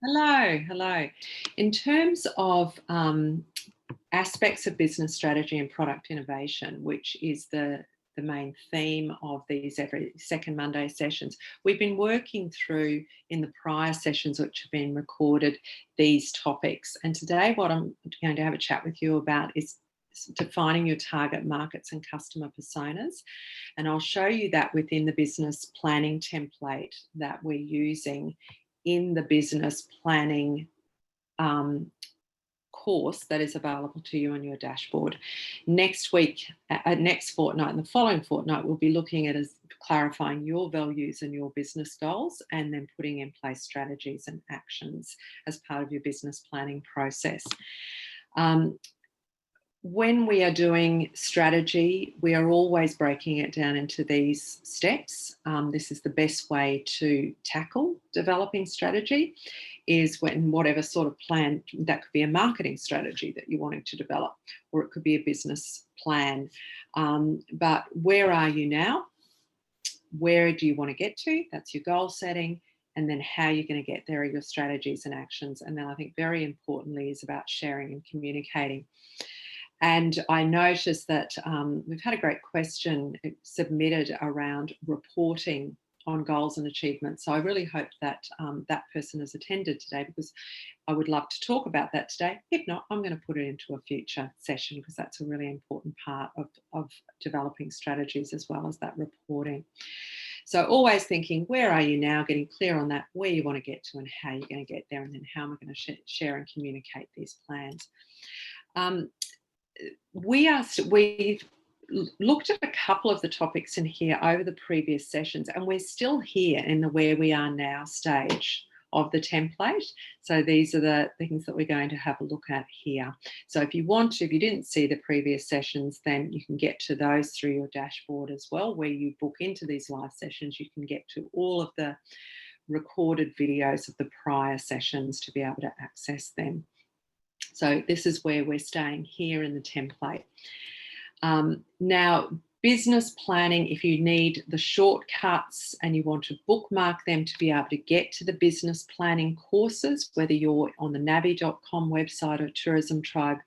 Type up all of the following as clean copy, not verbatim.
Hello, hello. In terms of aspects of business strategy and product innovation, which is the main theme of these every second Monday sessions, we've been working through in the prior sessions, which have been recorded, these topics. And today what I'm going to have a chat with you about is defining your target markets and customer personas. And I'll show you that within the business planning template that we're using in the business planning course that is available to you on your dashboard. Next week, next fortnight and the following fortnight, we'll be looking at clarifying your values and your business goals, and then putting in place strategies and actions as part of your business planning process. When we are doing strategy, we are always breaking it down into these steps. This is the best way to tackle developing strategy, is when whatever sort of plan, that could be a marketing strategy that you're wanting to develop, or it could be a business plan. But where are you now? Where do you want to get to? That's your goal setting. And then how you're going to get there are your strategies and actions. And then I think very importantly is about sharing and communicating. And I noticed that we've had a great question submitted around reporting on goals and achievements. So I really hope that that person has attended today, because I would love to talk about that today. If not, I'm going to put it into a future session, because that's a really important part of developing strategies, as well as that reporting. So always thinking, where are you now? Getting clear on that, where you want to get to and how you're going to get there, and then how am I going to share and communicate these plans. We've looked at a couple of the topics in here over the previous sessions, and we're still here in the where we are now stage of the template. So these are the things that we're going to have a look at here. So if you want to, if you didn't see the previous sessions, then you can get to those through your dashboard as well, where you book into these live sessions. You can get to all of the recorded videos of the prior sessions to be able to access them. So this is where we're staying here in the template. Now, business planning, if you need the shortcuts and you want to bookmark them to be able to get to the business planning courses, whether you're on the navi.com website or Tourism Tribe,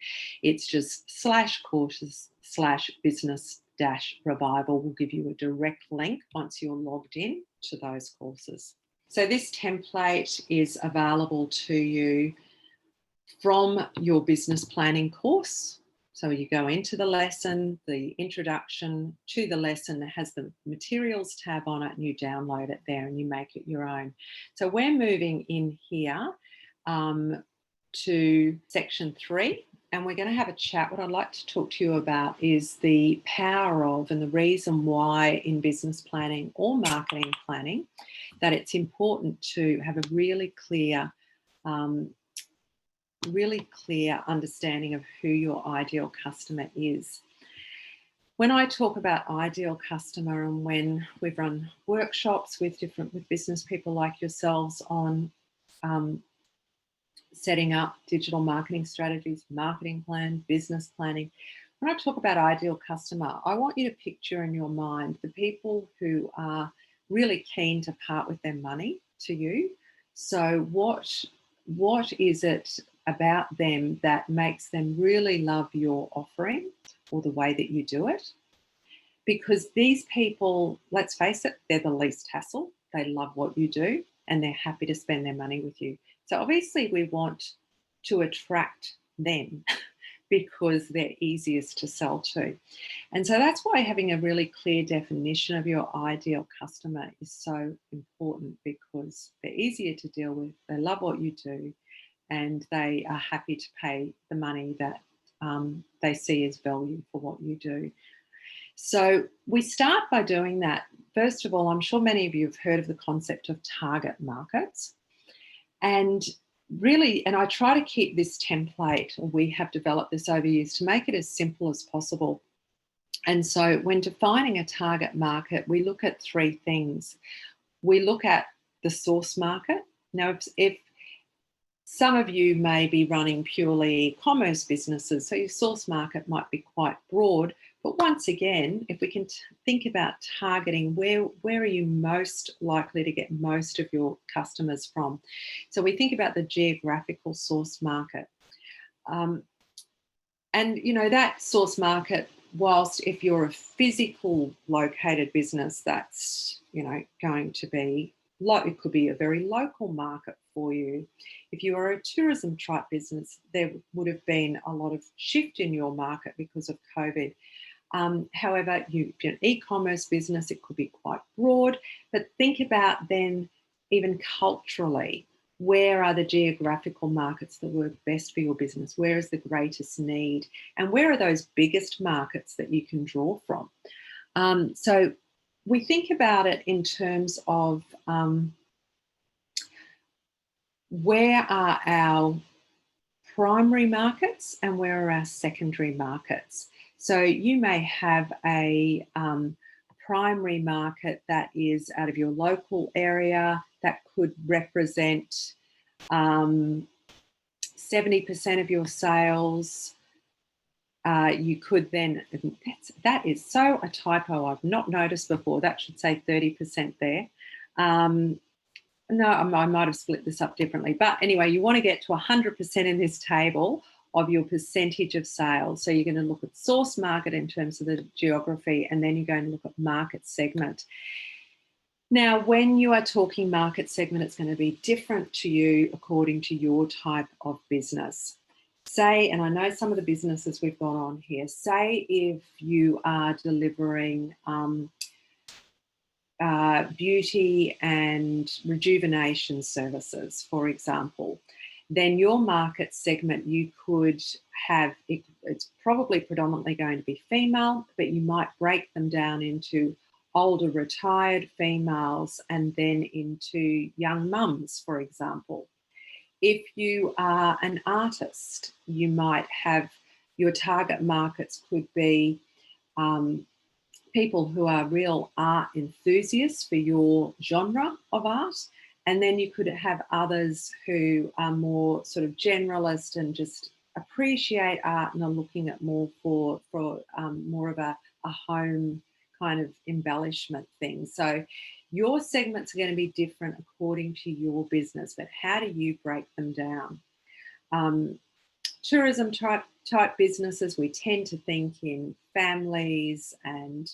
it's just /courses/business-revival will give you a direct link once you're logged in to those courses. So this template is available to you from your business planning course. So you go into the lesson, the introduction to the lesson that has the materials tab on it, and you download it there and you make it your own. So we're moving in here to section 3, and we're going to have a chat. What I'd like to talk to you about is the power of and the reason why in business planning or marketing planning that it's important to have a really clear understanding of who your ideal customer is. When I talk about ideal customer, and when we've run workshops with business people like yourselves on setting up digital marketing strategies, marketing plan, business planning, when I talk about ideal customer, I want you to picture in your mind the people who are really keen to part with their money to you. So what is it about them that makes them really love your offering or the way that you do it? Because these people, let's face it, they're the least hassle. They love what you do and they're happy to spend their money with you. So obviously we want to attract them because they're easiest to sell to. And so that's why having a really clear definition of your ideal customer is so important, because they're easier to deal with, they love what you do, and they are happy to pay the money that they see as value for what you do. So we start by doing that. First of all, I'm sure many of you have heard of the concept of target markets. And really, and I try to keep this template, or we have developed this over years, to make it as simple as possible. And so when defining a target market, we look at 3 things. We look at the source market. Now, if some of you may be running purely e-commerce businesses, so your source market might be quite broad, But once again, if we can think about targeting, where are you most likely to get most of your customers from? So we think about the geographical source market. And, that source market, whilst if you're a physical located business, that's, going to be, it could be a very local market for you. If you are a tourism type business, there would have been a lot of shift in your market because of COVID. However, if you're an e-commerce business, it could be quite broad, but think about then even culturally, where are the geographical markets that work best for your business? Where is the greatest need? And where are those biggest markets that you can draw from? So we think about it in terms of where are our primary markets and where are our secondary markets. So you may have a primary market that is out of your local area that could represent 70% of your sales. You could then, that is so a typo I've not noticed before. That should say 30% there. No, I might have split this up differently. But anyway, you want to get to 100% in this table of your percentage of sales. So you're going to look at source market in terms of the geography, and then you're going to look at market segment. Now, when you are talking market segment, it's going to be different to you according to your type of business. Say, and I know some of the businesses we've got on here, say if you are delivering beauty and rejuvenation services, for example, then your market segment, you could have, it's probably predominantly going to be female, but you might break them down into older retired females and then into young mums, for example. If you are an artist, you might have, your target markets could be people who are real art enthusiasts for your genre of art. And then you could have others who are more sort of generalist and just appreciate art and are looking at more for more of a home kind of embellishment thing. So your segments are going to be different according to your business, but how do you break them down? Tourism type businesses, we tend to think in families and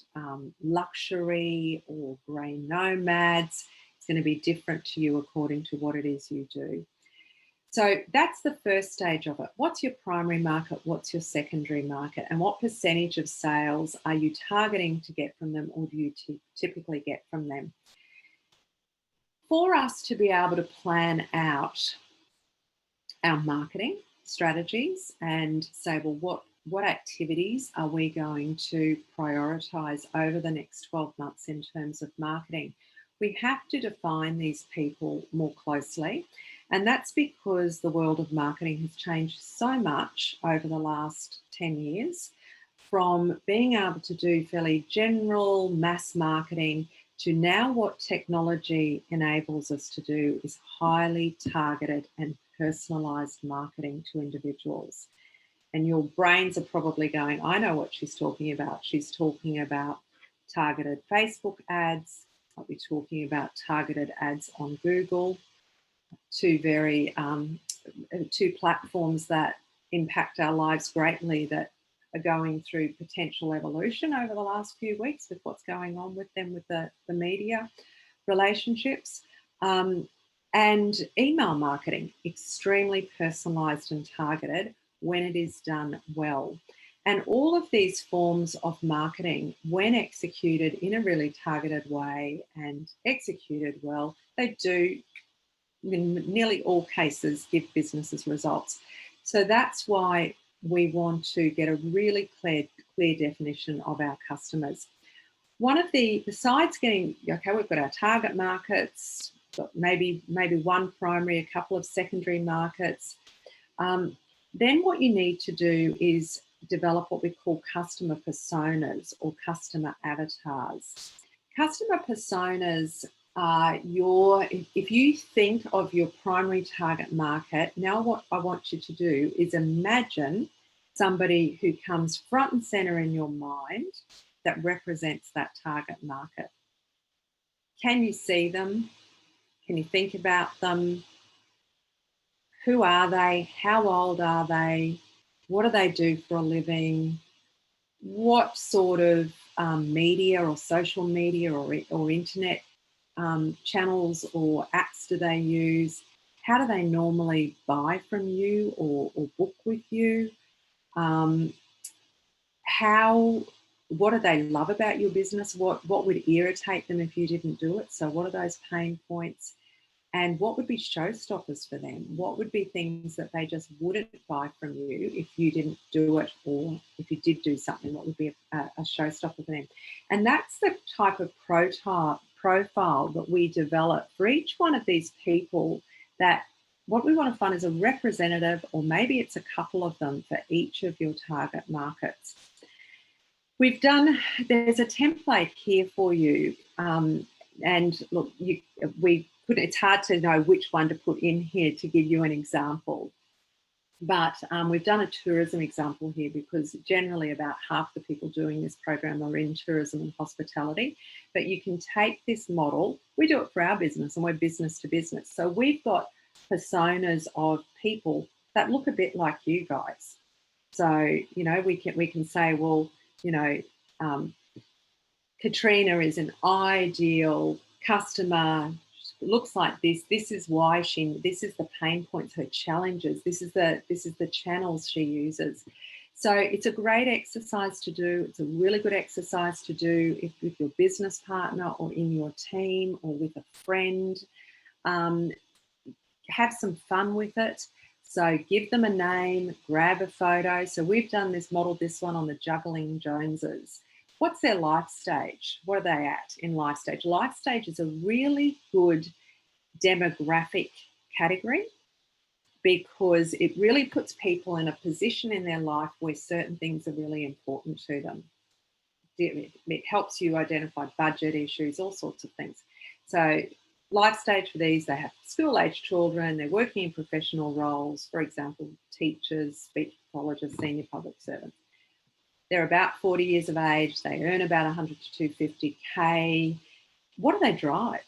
luxury or grey nomads. It's going to be different to you according to what it is you do. So that's the first stage of it. What's your primary market? What's your secondary market? And what percentage of sales are you targeting to get from them, or do you typically get from them? For us to be able to plan out our marketing strategies and say, well, what activities are we going to prioritize over the next 12 months in terms of marketing? We have to define these people more closely. And that's because the world of marketing has changed so much over the last 10 years, from being able to do fairly general mass marketing to now what technology enables us to do is highly targeted and personalized marketing to individuals. And your brains are probably going, I know what she's talking about. She's talking about targeted Facebook ads. I'll be talking about targeted ads on Google, two platforms that impact our lives greatly, that are going through potential evolution over the last few weeks with what's going on with them, with the media relationships. And email marketing, extremely personalized and targeted when it is done well. And all of these forms of marketing, when executed in a really targeted way and executed well, they do, in nearly all cases, give businesses results. So that's why we want to get a really clear definition of our customers. One of the, besides getting, okay, we've got our target markets, got maybe one primary, a couple of secondary markets. Then what you need to do is develop what we call customer personas or customer avatars. Customer personas are if you think of your primary target market, now what I want you to do is imagine somebody who comes front and center in your mind that represents that target market. Can you see them? Can you think about them? Who are they? How old are they? What do they do for a living? What sort of media or social media or internet channels or apps do they use? How do they normally buy from you or book with you? Um, what do they love about your business? What would irritate them if you didn't do it? So what are those pain points? And what would be showstoppers for them? What would be things that they just wouldn't buy from you if you didn't do it, or if you did do something, what would be a showstopper for them? And that's the type of profile that we develop for each one of these people, that what we want to find is a representative, or maybe it's a couple of them for each of your target markets. There's a template here for you. And look, it's hard to know which one to put in here to give you an example. But we've done a tourism example here because generally about half the people doing this program are in tourism and hospitality. But you can take this model. We do it for our business, and we're business to business. So we've got personas of people that look a bit like you guys. So, we can say, well, Katrina is an ideal customer, looks like this. This is why this is the pain points, her challenges. This is the channels she uses. So it's a great exercise to do. It's a really good exercise to do with your business partner or in your team or with a friend. Have some fun with it. So give them a name, grab a photo. So we've modeled this one on the Juggling Joneses. What's their life stage? What are they at in life stage? Life stage is a really good demographic category because it really puts people in a position in their life where certain things are really important to them. It helps you identify budget issues, all sorts of things. So life stage for these, they have school-age children, they're working in professional roles, for example, teachers, speech pathologists, senior public servants. They're about 40 years of age. They earn about 100 to 250K. What do they drive?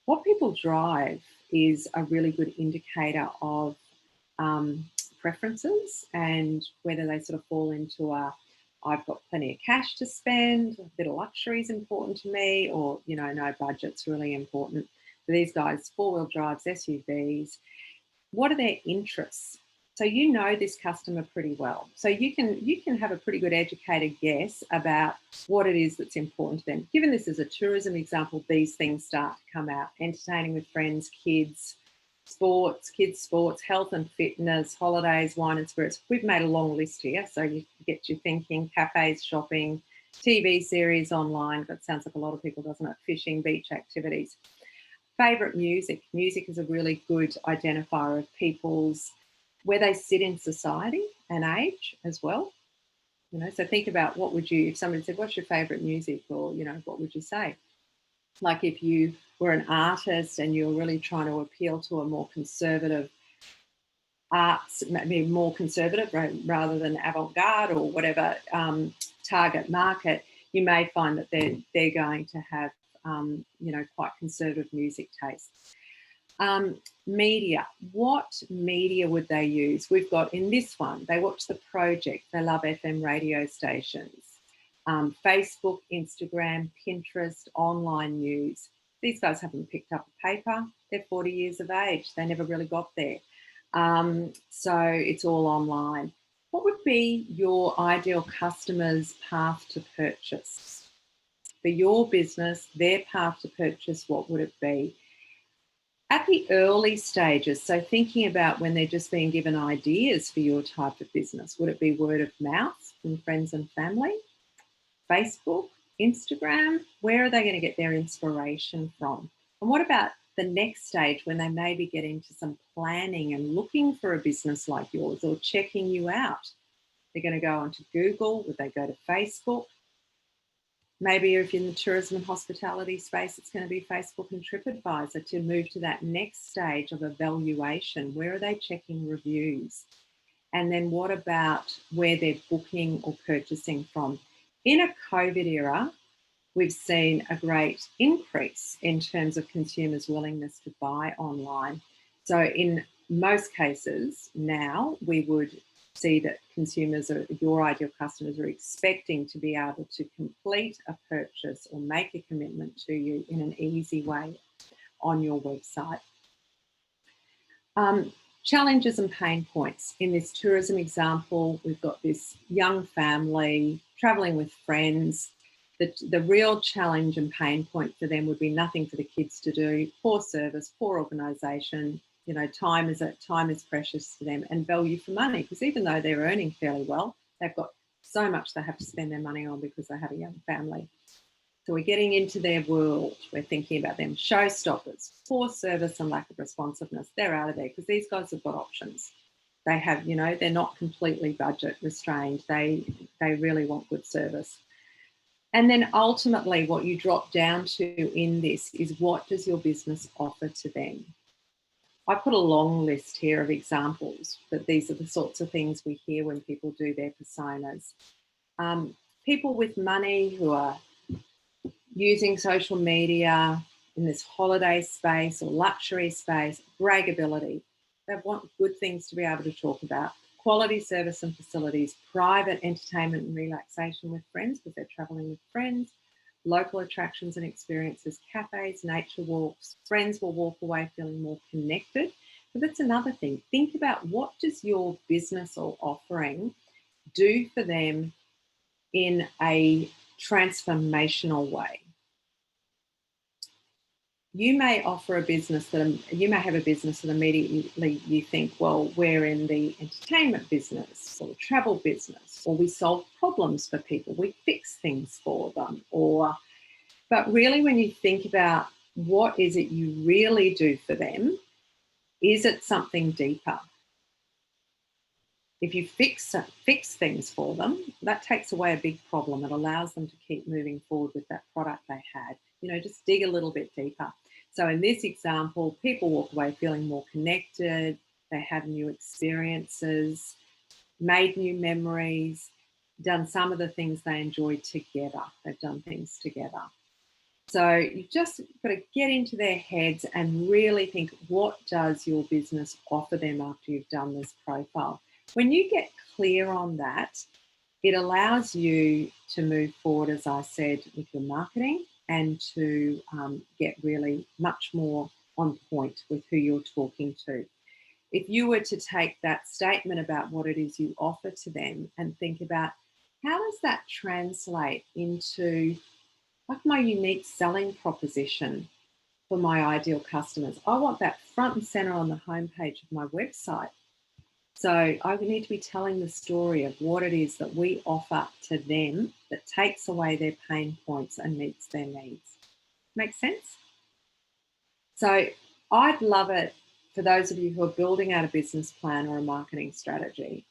What people drive is a really good indicator of preferences and whether they sort of fall into I've got plenty of cash to spend, a bit of luxury is important to me, or, no budget's really important. For these guys, four-wheel drives, SUVs. What are their interests? So you know this customer pretty well. So you can have a pretty good educated guess about what it is that's important to them. Given this is a tourism example, these things start to come out. Entertaining with friends, kids sports, health and fitness, holidays, wine and spirits. We've made a long list here, so you get you thinking: cafes, shopping, TV series, online. That sounds like a lot of people, doesn't it? Fishing, beach activities. Favourite music. Music is a really good identifier of people's where they sit in society and age as well. So think about if somebody said, what's your favourite music? Or, what would you say? Like if you were an artist and you're really trying to appeal to a more conservative arts, maybe more conservative rather than avant-garde or whatever target market, you may find that they're going to have, quite conservative music tastes. Media. What media would they use? We've got in this one, they watch The Project. They love FM radio stations. Facebook, Instagram, Pinterest, online news. These guys haven't picked up a paper. They're 40 years of age. They never really got there. So it's all online. What would be your ideal customer's path to purchase? For your business, their path to purchase, what would it be? At the early stages, so thinking about when they're just being given ideas for your type of business, would it be word of mouth from friends and family? Facebook, Instagram? Where are they going to get their inspiration from? And what about the next stage when they maybe get into some planning and looking for a business like yours or checking you out? They're going to go onto Google. Would they go to Facebook? Maybe if you're in the tourism and hospitality space, it's going to be Facebook and TripAdvisor to move to that next stage of evaluation. Where are they checking reviews? And then what about where they're booking or purchasing from? In a COVID era, we've seen a great increase in terms of consumers' willingness to buy online. So in most cases now, we would see that consumers, or your ideal customers, are expecting to be able to complete a purchase or make a commitment to you in an easy way on your website. Challenges and pain points. In this tourism example, we've got this young family traveling with friends. The real challenge and pain point for them would be nothing for the kids to do, poor service, poor organisation. Time is precious to them, and value for money, because even though they're earning fairly well, they've got so much they have to spend their money on because they have a young family. So we're getting into their world. We're thinking about them. Showstoppers, poor service and lack of responsiveness. They're out of there because these guys have got options. They have, they're not completely budget restrained. They really want good service. And then ultimately what you drop down to in this is, what does your business offer to them? I put a long list here of examples, but these are the sorts of things we hear when people do their personas. People with money who are using social media in this holiday space or luxury space, braggability. They want good things to be able to talk about. Quality service and facilities, private entertainment and relaxation with friends because they're traveling with friends, local attractions and experiences, cafes, nature walks. Friends will walk away feeling more connected. But that's another thing. Think about, what does your business or offering do for them in a transformational way? You may offer a business you may have a business that immediately you think, well, we're in the entertainment business or the travel business, or we solve problems for people, we fix things for them, but really when you think about what is it you really do for them, is it something deeper? If you fix things for them, that takes away a big problem. It allows them to keep moving forward with that product they had. Just dig a little bit deeper. So in this example, people walk away feeling more connected. They have new experiences, made new memories, done some of the things they enjoyed together. They've done things together. So you've just got to get into their heads and really think, what does your business offer them after you've done this profile? When you get clear on that, it allows you to move forward, as I said, with your marketing, and to get really much more on point with who you're talking to. If you were to take that statement about what it is you offer to them and think about, how does that translate into my unique selling proposition for my ideal customers? I want that front and center on the homepage of my website. So I need to be telling the story of what it is that we offer to them that takes away their pain points and meets their needs. Make sense? So I'd love it, for those of you who are building out a business plan or a marketing strategy,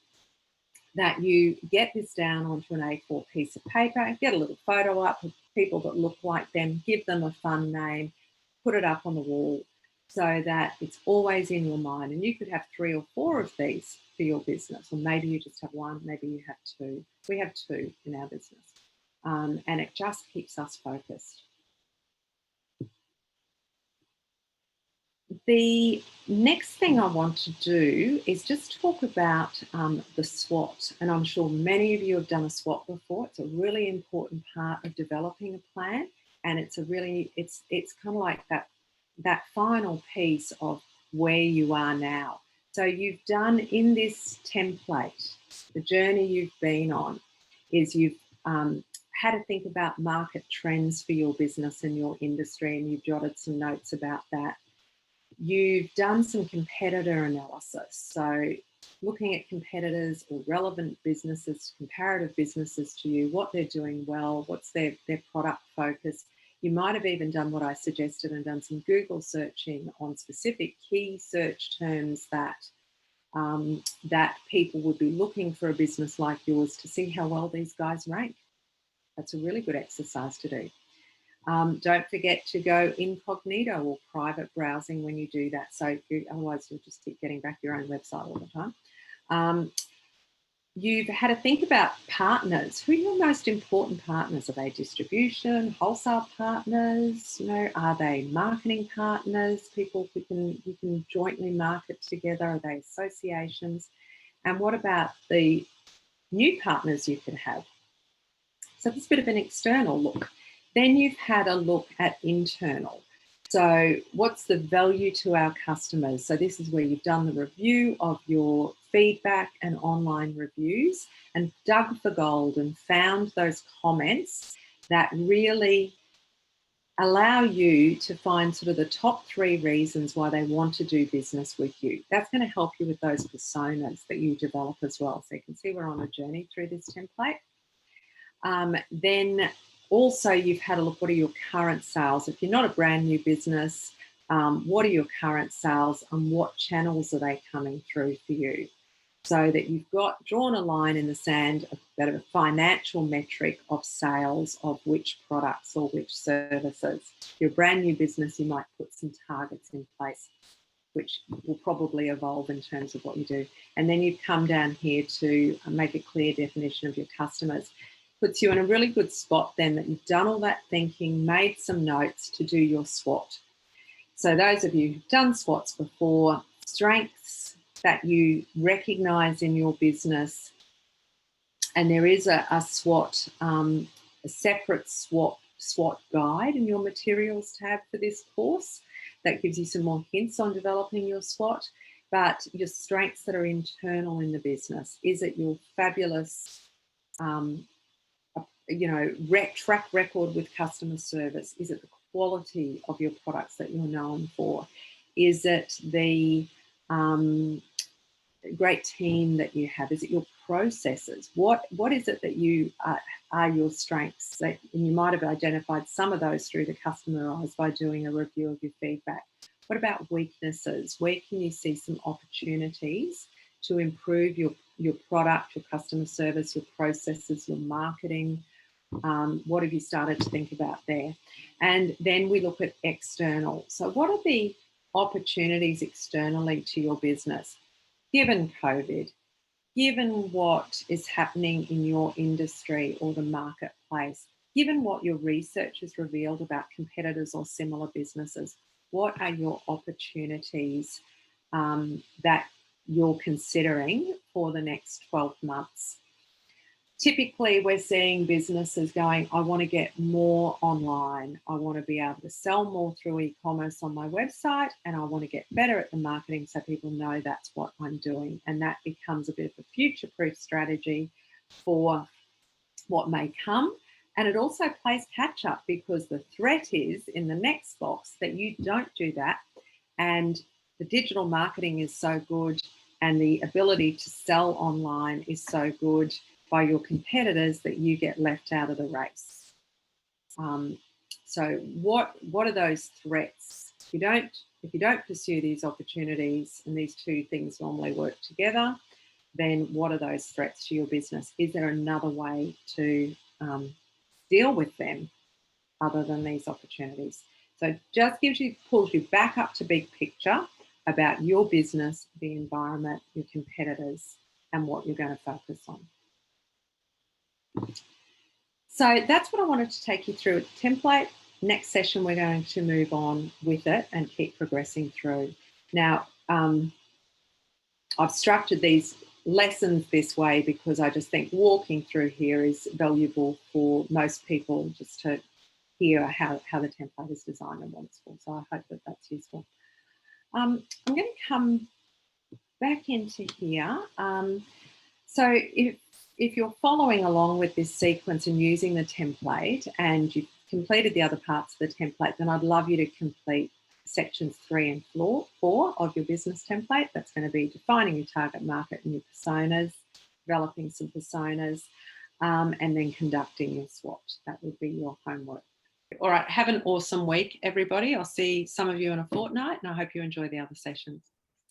that you get this down onto an A4 piece of paper, get a little photo up of people that look like them, give them a fun name, put it up on the wall so that it's always in your mind. And you could have 3 or 4 of these for your business, or maybe you just have 1, maybe you have 2. We have 2 in our business, and it just keeps us focused. The next thing I want to do is just talk about the SWOT, and I'm sure many of you have done a SWOT before. It's a really important part of developing a plan, and it's kind of like that final piece of where you are now. So you've done in this template, the journey you've been on is you've had to think about market trends for your business and your industry, and you've jotted some notes about that. You've done some competitor analysis, so looking at competitors or relevant businesses, comparative businesses to you, what they're doing well, what's their product focus. You might have even done what I suggested and done some Google searching on specific key search terms that people would be looking for a business like yours, to see how well these guys rank. That's a really good exercise to do. Don't forget to go incognito or private browsing when you do that. So otherwise you'll just keep getting back your own website all the time. You've had to think about partners. Who are your most important partners? Are they distribution, wholesale partners? You know, are they marketing partners? People who you can jointly market together? Are they associations? And what about the new partners you could have? So that's a bit of an external look. Then you've had a look at internal. So what's the value to our customers? So this is where you've done the review of your feedback and online reviews and dug for gold and found those comments that really allow you to find sort of the top 3 reasons why they want to do business with you. That's going to help you with those personas that you develop as well. So you can see we're on a journey through this template. Then also you've had a look, what are your current sales? If you're not a brand new business, what are your current sales and what channels are they coming through for you? So that you've drawn a line in the sand, a financial metric of sales of which products or which services. If you're a brand new business, you might put some targets in place, which will probably evolve in terms of what you do. And then you've come down here to make a clear definition of your customers. Puts you in a really good spot then that you've done all that thinking, made some notes to do your SWOT. So those of you who've done SWOTs before, strengths that you recognize in your business, and there is a SWOT, a separate SWOT guide in your materials tab for this course that gives you some more hints on developing your SWOT. But your strengths that are internal in the business, is it your fabulous track record with customer service? Is it the quality of your products that you're known for? Is it the great team that you have? Is it your processes? What is it that you are your strengths? And you might have identified some of those through the customer eyes by doing a review of your feedback. What about weaknesses? Where can you see some opportunities to improve your product, your customer service, your processes, your marketing? What have you started to think about there? And then we look at external. So what are the opportunities externally to your business? Given COVID, given what is happening in your industry or the marketplace, given what your research has revealed about competitors or similar businesses, what are your opportunities that you're considering for the next 12 months? Typically, we're seeing businesses going, I want to get more online. I want to be able to sell more through e-commerce on my website, and I want to get better at the marketing so people know that's what I'm doing. And that becomes a bit of a future-proof strategy for what may come. And it also plays catch up because the threat is in the next box that you don't do that. And the digital marketing is so good and the ability to sell online is so good by your competitors that you get left out of the race. So what are those threats? If you don't pursue these opportunities, and these two things normally work together, then what are those threats to your business? Is there another way to deal with them other than these opportunities? So it just pulls you back up to big picture about your business, the environment, your competitors, and what you're going to focus on. So that's what I wanted to take you through at the template. Next session, we're going to move on with it and keep progressing through. Now, I've structured these lessons this way because I just think walking through here is valuable for most people just to hear how the template is designed and what it's for. So I hope that that's useful. I'm going to come back into here. So if you're following along with this sequence and using the template and you've completed the other parts of the template, then I'd love you to complete sections 3 and 4 of your business template. That's going to be defining your target market and your personas, developing some personas, and then conducting your SWOT. That would be your homework. All right, have an awesome week, everybody. I'll see some of you in a fortnight, and I hope you enjoy the other sessions.